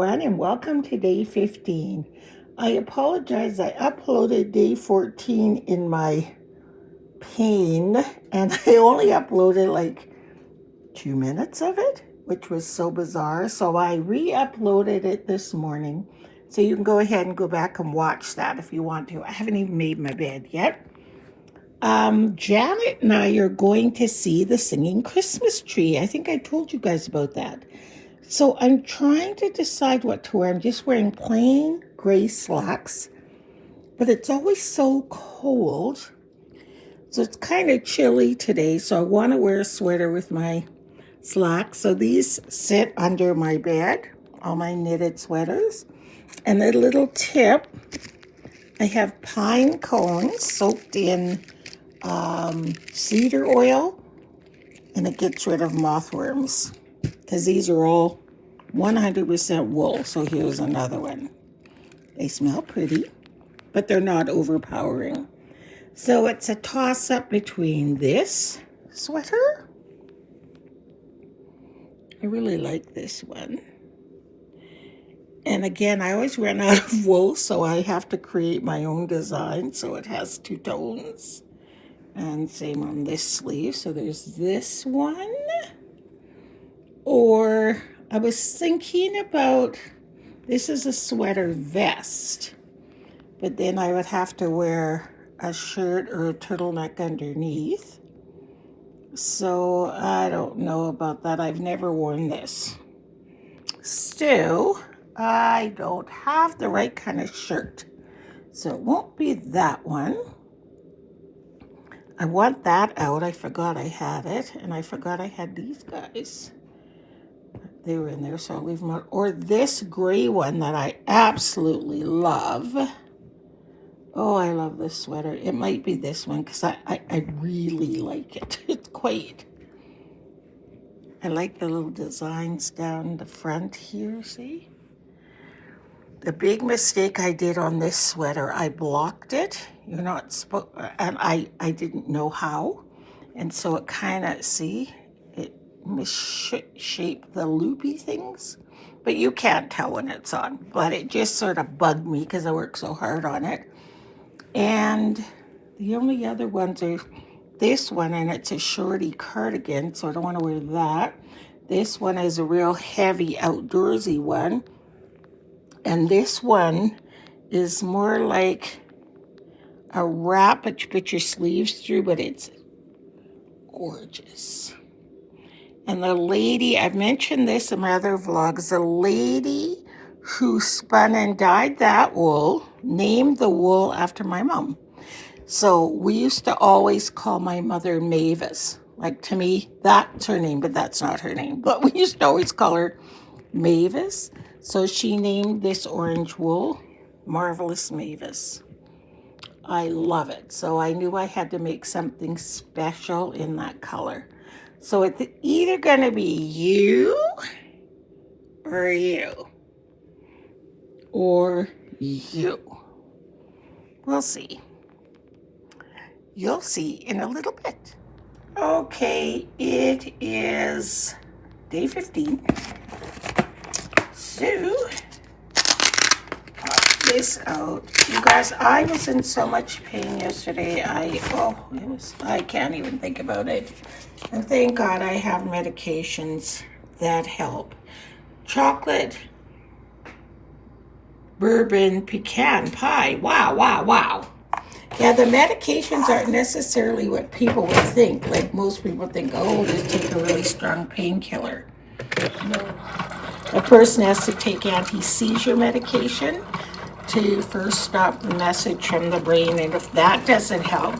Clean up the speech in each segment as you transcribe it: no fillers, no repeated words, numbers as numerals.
everyone, and welcome to day 15. I apologize, I uploaded day 14 in my pane, and I only uploaded like 2 minutes of it, which was so bizarre. So I re-uploaded it this morning. So you can go ahead and go back and watch that if you want to. I haven't even made my bed yet. Janet and I are going to see the singing Christmas tree. I think I told you guys about that. So I'm trying to decide what to wear. I'm just wearing plain gray slacks, but it's always so cold. So it's kind of chilly today, so I want to wear a sweater with my slacks. So these sit under my bed, all my knitted sweaters. And a little tip, I have pine cones soaked in cedar oil, and it gets rid of mothworms because these are all 100% wool. So here's another one. They smell pretty, but they're not overpowering. So it's a toss-up between this sweater. I really like this one. And again, I always run out of wool, so I have to create my own design. So it has two tones. And same on this sleeve. So there's this one. Or I was thinking about, this is a sweater vest, but then I would have to wear a shirt or a turtleneck underneath. So I don't know about that. I've never worn this. Still, I don't have the right kind of shirt. So it won't be that one. I want that out. I forgot I had it. And I forgot I had these guys. They were in there, so I'll leave them out. Or this gray one that I absolutely love. Oh, I love this sweater. It might be this one because I really like it. It's quite... I like the little designs down the front here, see? The big mistake I did on this sweater, I blocked it. You're not supposed... And I didn't know how. And so it kind of, see? It misshaped the loopy things. But you can't tell when it's on. But it just sort of bugged me because I worked so hard on it. And the only other ones are this one, and it's a shorty cardigan, so I don't want to wear that. This one is a real heavy outdoorsy one. And this one is more like a wrap, but you put your sleeves through, but it's gorgeous. And the lady, I've mentioned this in my other vlogs, the lady who spun and dyed that wool named the wool after my mom. So we used to always call my mother Mavis. Like, to me, that's her name, but that's not her name. But we used to always call her Mavis. So she named this orange wool Marvelous Mavis. I love it. So I knew I had to make something special in that color. So it's either going to be you or you. Or you. We'll see. You'll see in a little bit. Okay, it is day 15. So, pop this out. You guys, I was in so much pain yesterday. I can't even think about it. And thank God I have medications that help. Chocolate bourbon pecan pie. Wow, wow, wow. Yeah, the medications aren't necessarily what people would think. Like, most people think, oh, just take a really strong painkiller. No. A person has to take anti-seizure medication to first stop the message from the brain. And if that doesn't help,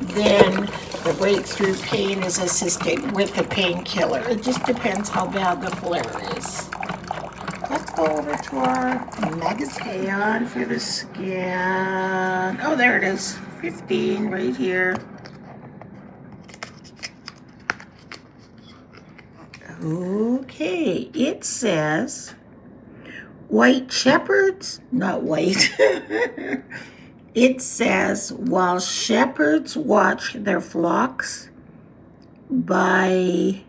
then the breakthrough pain is assisted with the painkiller. It just depends how bad the flare is. Let's go over to our magazine for the scan. Oh, there it is. 15 right here. Okay, it says white shepherds, not white. It says, while shepherds watch their flocks, by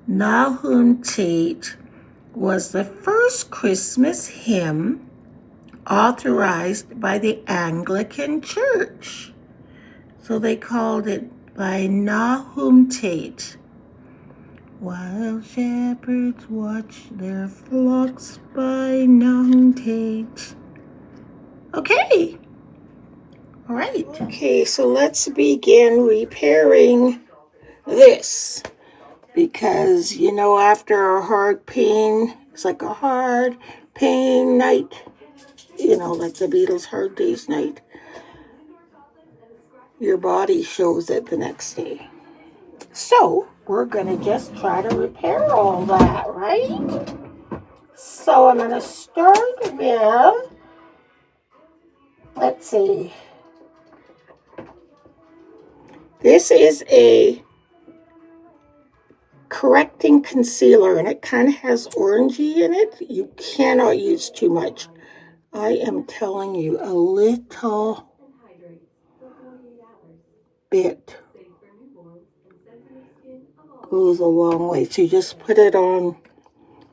Nahum Tate, was the first Christmas hymn authorized by the Anglican Church. So they called it by Nahum Tate. While shepherds watch their flocks by Nahum Tate. Okay. All right. Okay, so let's begin repairing this. Because, you know, after a hard pain, it's like a hard pain night. You know, like the Beatles' Hard Day's Night. Your body shows it the next day. So, we're going to just try to repair all that, right? So, I'm going to start with, let's see. This is a correcting concealer, and it kind of has orangey in it. You cannot use too much. I am telling you, a little bit goes a long way. So you just put it on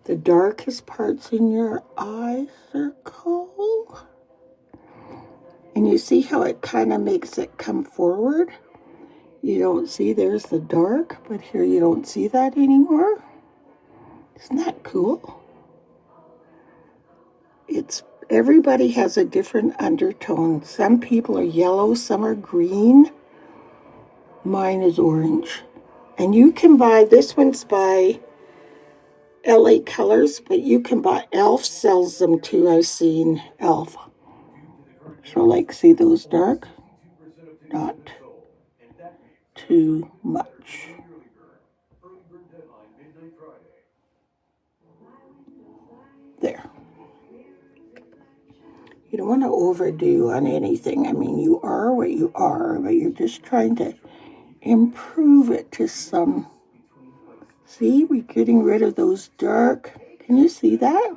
the darkest parts in your eye circle. And you see how it kind of makes it come forward? You don't see, there's the dark, but here you don't see that anymore. Isn't that cool? Everybody has a different undertone. Some people are yellow, some are green. Mine is orange. And you can buy, this one's by LA Colors, but you can buy, Elf sells them too. I've seen Elf. So like, see those dark? Not too much. There. You don't want to overdo on anything. I mean, you are what you are, but you're just trying to improve it to some. See, we're getting rid of those dark. Can you see that?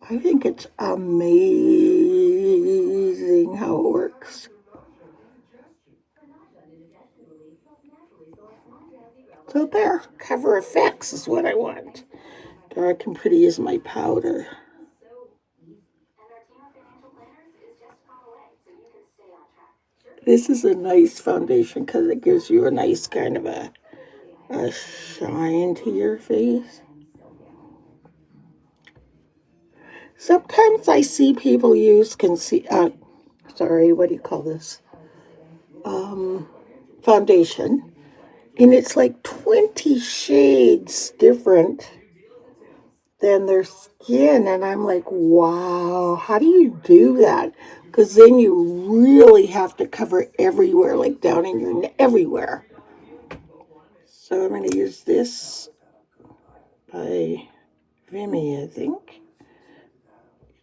I think it's amazing how it works. So there, cover effects is what I want. Dark and pretty is my powder. This is a nice foundation because it gives you a nice kind of a shine to your face. Sometimes I see people use foundation, and it's like 20 shades different than their skin, and I'm like, wow, how do you do that? Because then you really have to cover everywhere, like down in your neck, everywhere. So I'm going to use this by Vimy, I think.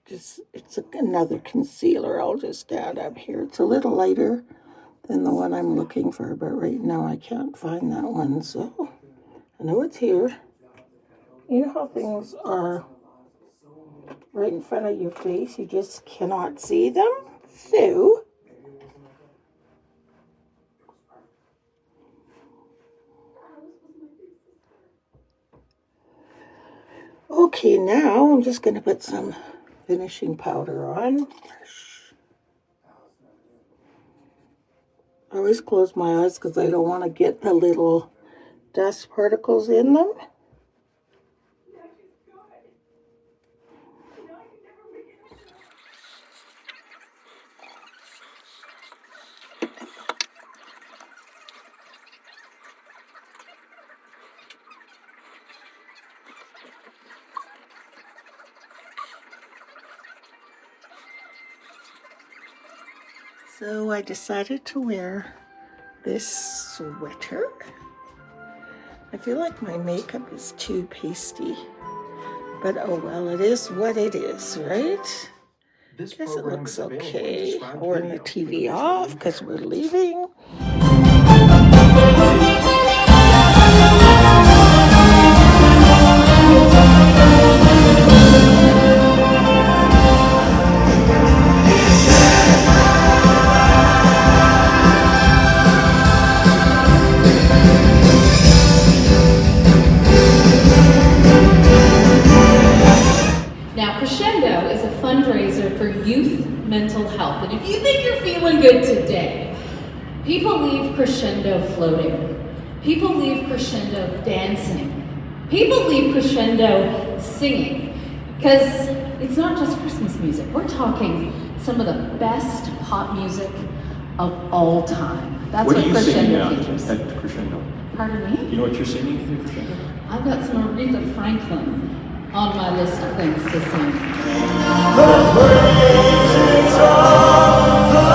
It's another concealer. I'll just add up here. It's a little lighter than the one I'm looking for, but right now I can't find that one. So I know it's here. You know how things are right in front of your face, you just cannot see them. So okay, now I'm just going to put some finishing powder on. I always close my eyes because I don't want to get the little dust particles in them. So I decided to wear this sweater. I feel like my makeup is too pasty, but oh well, it is what it is, right? Guess it looks okay. We're turning the TV off because we're leaving. crescendo floating. People leave crescendo dancing. People leave crescendo singing. Because it's not just Christmas music. We're talking some of the best pop music of all time. That's what crescendo features. At crescendo? Pardon me? You know what you're singing at crescendo? I've got some Aretha Franklin on my list of things to sing. The praises of the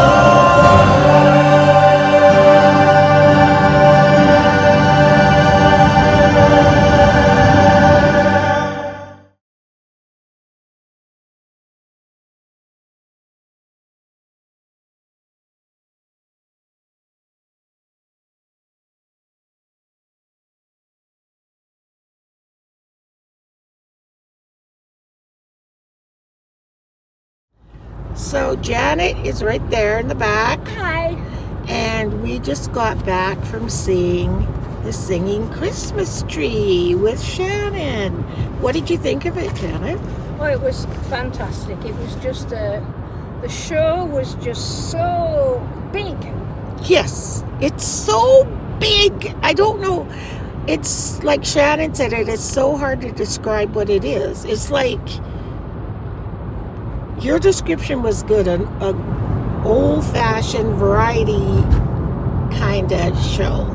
So Janet is right there in the back. Hi. And we just got back from seeing the Singing Christmas Tree with Shannon. What did you think of it, Janet? Well, it was fantastic. It was just the show was just so big. Yes, it's so big. I don't know. It's like Shannon said, it is so hard to describe what it is. It's like, your description was good, an old-fashioned variety kind of show.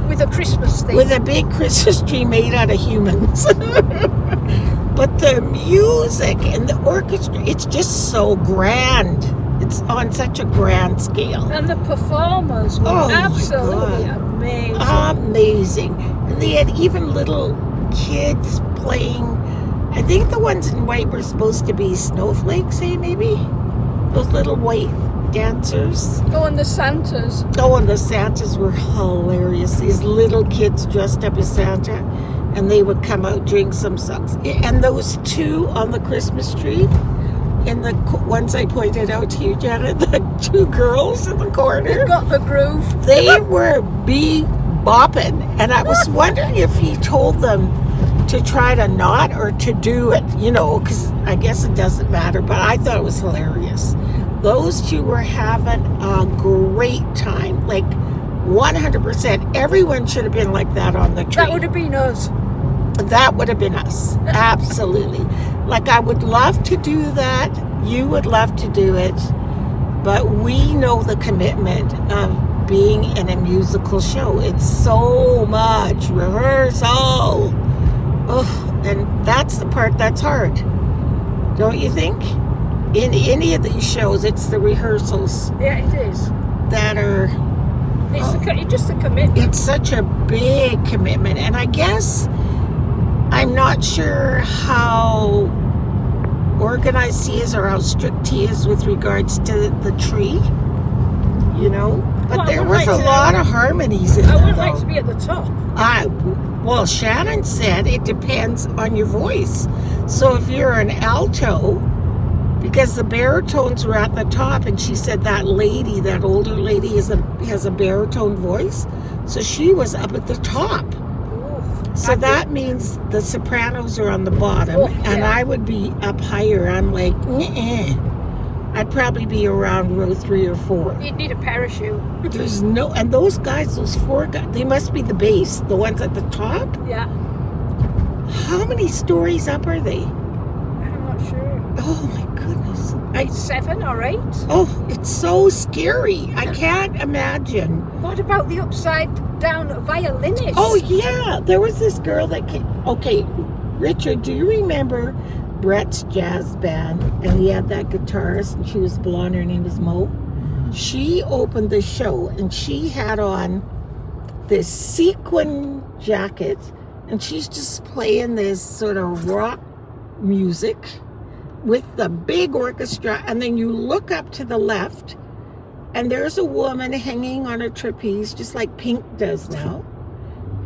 With a Christmas theme. With a big Christmas tree made out of humans. But the music and the orchestra, it's just so grand. It's on such a grand scale. And the performers were absolutely amazing. Amazing. And they had even little kids playing. I think the ones in white were supposed to be snowflakes, maybe? Those little white dancers. Oh, and the Santas. Oh, and the Santas were hilarious. These little kids dressed up as Santa, and they would come out doing some songs. And those two on the Christmas tree, and the ones I pointed out to you, Janet, the two girls in the corner. They got the groove. They were bopping, and I was wondering if he told them to try to not or to do it, because I guess it doesn't matter, but I thought it was hilarious. Those two were having a great time, like 100%. Everyone should have been like that on the tree. That would have been us. That would have been us, absolutely. Like, I would love to do that, you would love to do it, but we know the commitment of being in a musical show. It's so much rehearsal. Oh, and that's the part that's hard, don't you think? In any of these shows, it's the rehearsals. Yeah, it is. That are... It's just a commitment. It's such a big commitment. And I guess I'm not sure how organized he is or how strict he is with regards to the tree, But Well, there was a lot of harmonies in I there. would like to be at the top. Well, Shannon said it depends on your voice. So if you're an alto, because the baritones were at the top, and she said that older lady has a baritone voice, so she was up at the top. So that means the sopranos are on the bottom, and I would be up higher. I'm like, I'd probably be around row 3 or 4. You'd need a parachute. And those guys, those 4 guys, they must be the base, the ones at the top? Yeah. How many stories up are they? I'm not sure. Oh my goodness. 7 or 8? Oh, it's so scary. I can't imagine. What about the upside down violinist? Oh yeah, there was this girl that came. Okay, Richard, do you remember Brett's jazz band? And he had that guitarist, and she was blonde. Her name was Mo. She opened the show, and she had on this sequin jacket, and she's just playing this sort of rock music with the big orchestra. And then you look up to the left, and there's a woman hanging on a trapeze, just like Pink does now.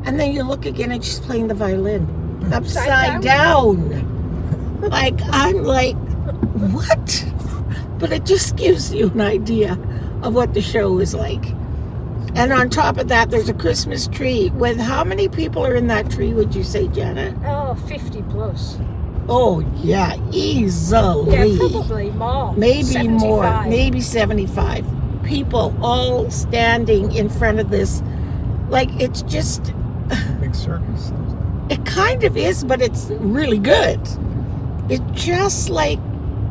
And then you look again, and she's playing the violin upside down. Like, I'm like, what? But it just gives you an idea of what the show is like. And on top of that, there's a Christmas tree. With how many people are in that tree, would you say, Janet? Oh, 50 plus. Oh, yeah, easily. Yeah, probably more. Maybe 75. more. Maybe 75. people all standing in front of this. Like, it's just... Big circus. It kind of is, but it's really good. It just like,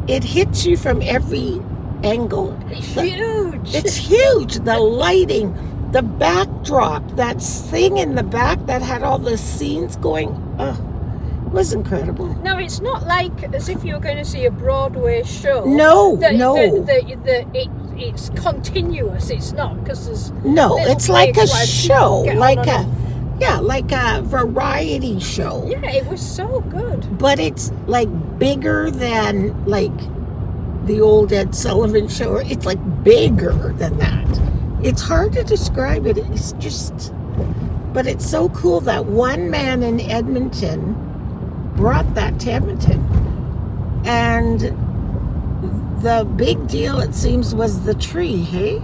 it hits you from every angle. It's huge. It's huge. The lighting, the backdrop, that thing in the back that had all the scenes going. It was incredible. No, it's not like as if you're going to see a Broadway show. No. It's continuous. It's not, because there's No, little it's like a breaks where show, people get like on and off. like a variety show. Yeah, it was so good. But it's like bigger than like the old Ed Sullivan show. It's like bigger than that. It's hard to describe it. It's just, but it's so cool that one man in Edmonton brought that to Edmonton. And the big deal, it seems, was the tree, hey?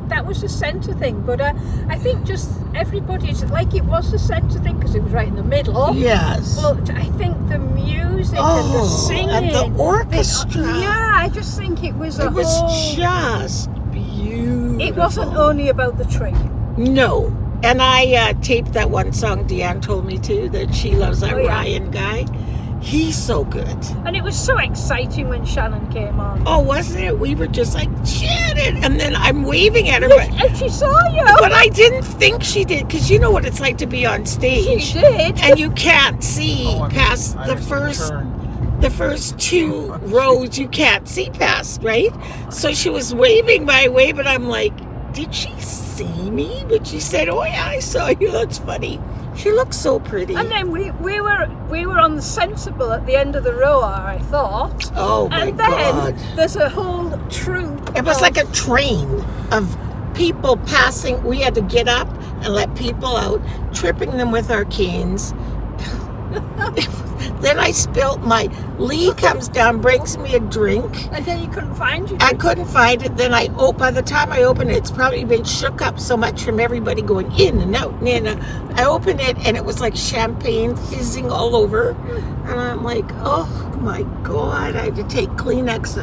That was the centre thing, but I think just everybody's like, it was the centre thing because it was right in the middle. Yes. But I think the music and the singing and the orchestra. Yeah, I just think it was It was just beautiful. It wasn't only about the tree. No. And I taped that one song Deanne told me to, that she loves that Ryan guy. He's so good. And it was so exciting when Shannon came on. Oh, wasn't it? We were just like, Shannon! And then I'm waving at her. And she saw you. But I didn't think she did, because you know what it's like to be on stage. She did. And you can't see past the first two rows. You can't see past, right? So she was waving my way, but I'm like, did she see me? But she said, oh yeah, I saw you. That's funny. She looks so pretty. And then we were on the sensible at the end of the row, I thought. Oh my God. And then there's a whole troop. It was like a train of people passing. We had to get up and let people out, tripping them with our canes. Then I spilt my... Lee comes down, brings me a drink. And then you couldn't find you. I couldn't find it. Then by the time I opened it, it's probably been shook up so much from everybody going in and out and in. I opened it and it was like champagne fizzing all over. And I'm like, oh my God, I had to take Kleenex.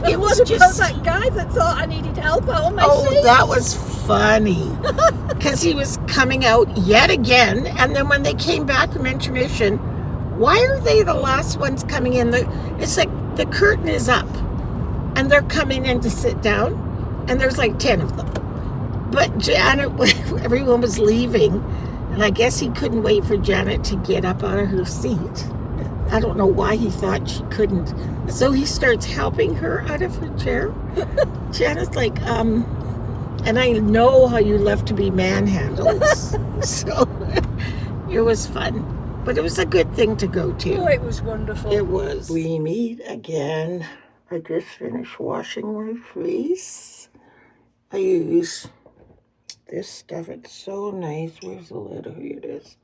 It was just that guy that thought I needed help out on my seat. That was funny. Because he was coming out yet again. And then when they came back from intermission, why are they the last ones coming in? It's like the curtain is up and they're coming in to sit down, and there's like 10 of them. But Janet, everyone was leaving, and I guess he couldn't wait for Janet to get up out of her seat. I don't know why he thought she couldn't. So he starts helping her out of her chair. Janet's like, and I know how you love to be manhandled. So it was fun. But it was a good thing to go to. Oh, it was wonderful. It was. We meet again. I just finished washing my face. I use this stuff. It's so nice. Where's the lid? Oh, here it is.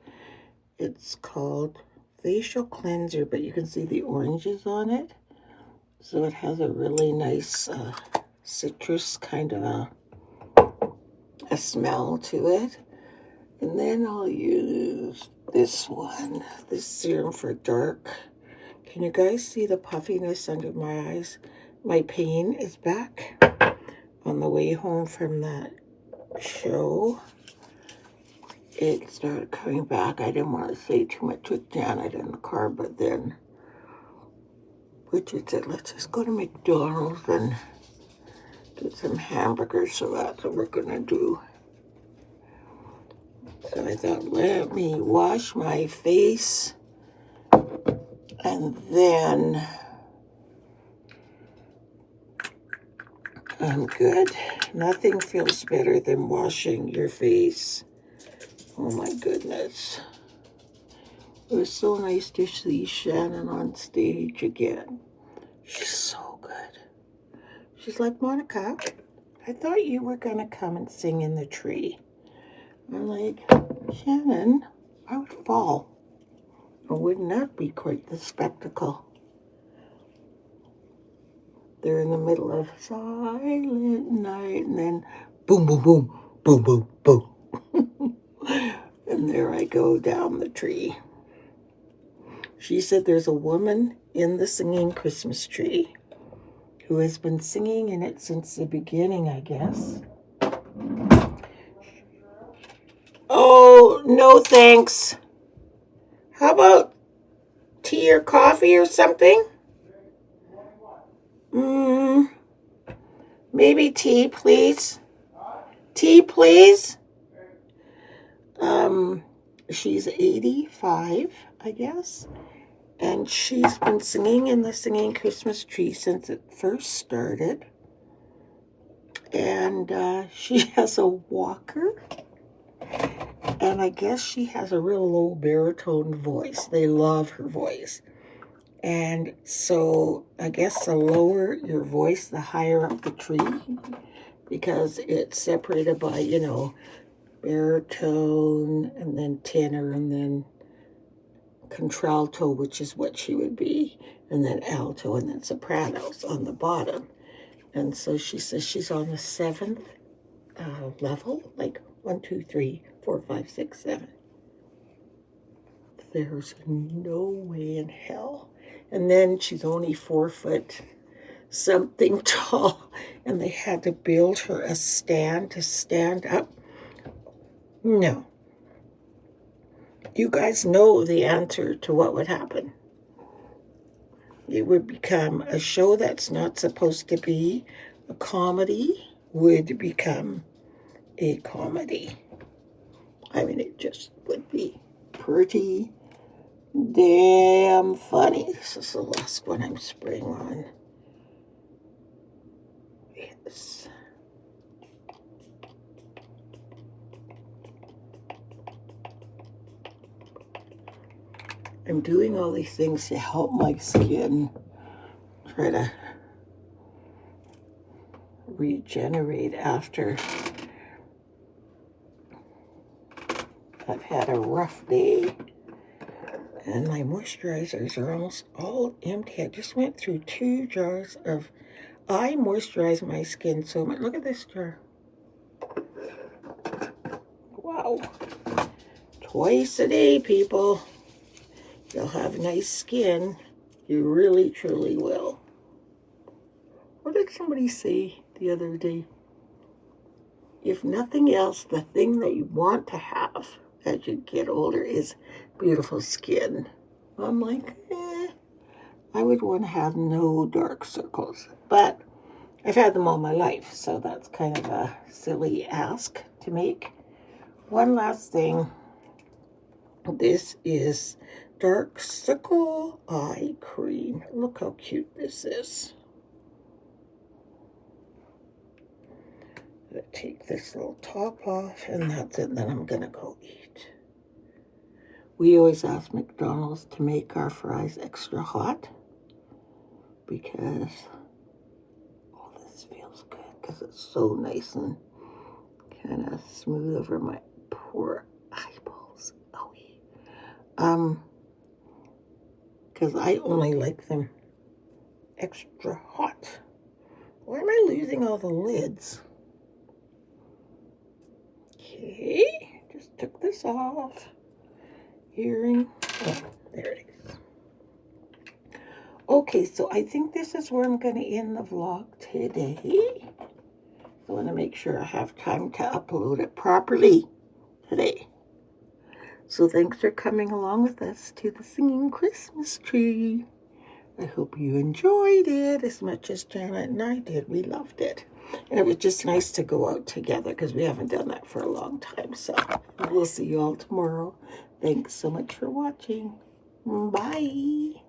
It's called Facial Cleanser, but you can see the oranges on it. So it has a really nice citrus kind of a smell to it. And then I'll use this one, this serum for dark. Can you guys see the puffiness under my eyes? My pain is back. On the way home from that show, it started coming back. I didn't want to say too much with Janet in the car, but then Richard said, let's just go to McDonald's and get some hamburgers, so that's what we're gonna do. So I thought, let me wash my face, and then I'm good. Nothing feels better than washing your face. Oh my goodness. It was so nice to see Shannon on stage again. She's so good. She's like, Monica, I thought you were gonna come and sing in the tree. I'm like, Shannon, I would fall. Or wouldn't that be quite the spectacle? They're in the middle of Silent Night, and then boom, boom, boom, boom, boom, boom. And there I go down the tree. She said there's a woman in the singing Christmas tree who has been singing in it since the beginning, I guess. Oh, no thanks. How about tea or coffee or something? Maybe tea, please. Tea, please. She's 85, I guess. And she's been singing in the Singing Christmas Tree since it first started. And she has a walker. And I guess she has a real low baritone voice. They love her voice. And so I guess the lower your voice, the higher up the tree. Because it's separated by, you know, baritone and then tenor and then contralto, which is what she would be, and then alto and then sopranos on the bottom. And so she says she's on the 7th level, like 1, 2, 3, 4, 5, 6, 7. There's no way in hell. And then she's only 4 foot something tall, and they had to build her a stand to stand up. No. You guys know the answer to what would happen. It would become a show that's not supposed to be a comedy, would become a comedy. I mean, it just would be pretty damn funny. This is the last one I'm spraying on. Yes. I'm doing all these things to help my skin try to regenerate after I've had a rough day. And my moisturizers are almost all empty. I just went through 2 jars of... I moisturize my skin so much. Look at this jar. Wow. Twice a day, people. You'll have nice skin. You really, truly will. What did somebody say the other day? If nothing else, the thing that you want to have as you get older is beautiful skin. I'm like, I would want to have no dark circles. But I've had them all my life, so that's kind of a silly ask to make. One last thing. This is Dark Circle Eye Cream. Look how cute this is. I'm going to take this little top off, and that's it. Then I'm going to go eat. We always ask McDonald's to make our fries extra hot because, oh, this feels good because it's so nice and kind of smooth over my poor eyeballs. Oh, because I only like them extra hot. Why am I losing all the lids? Okay, just took this off. Earring. Oh, there it is. Okay, so I think this is where I'm going to end the vlog today. I want to make sure I have time to upload it properly today. So thanks for coming along with us to the Singing Christmas Tree. I hope you enjoyed it as much as Janet and I did. We loved it. And it was just nice to go out together because we haven't done that for a long time. So we'll see you all tomorrow. Thanks so much for watching. Bye.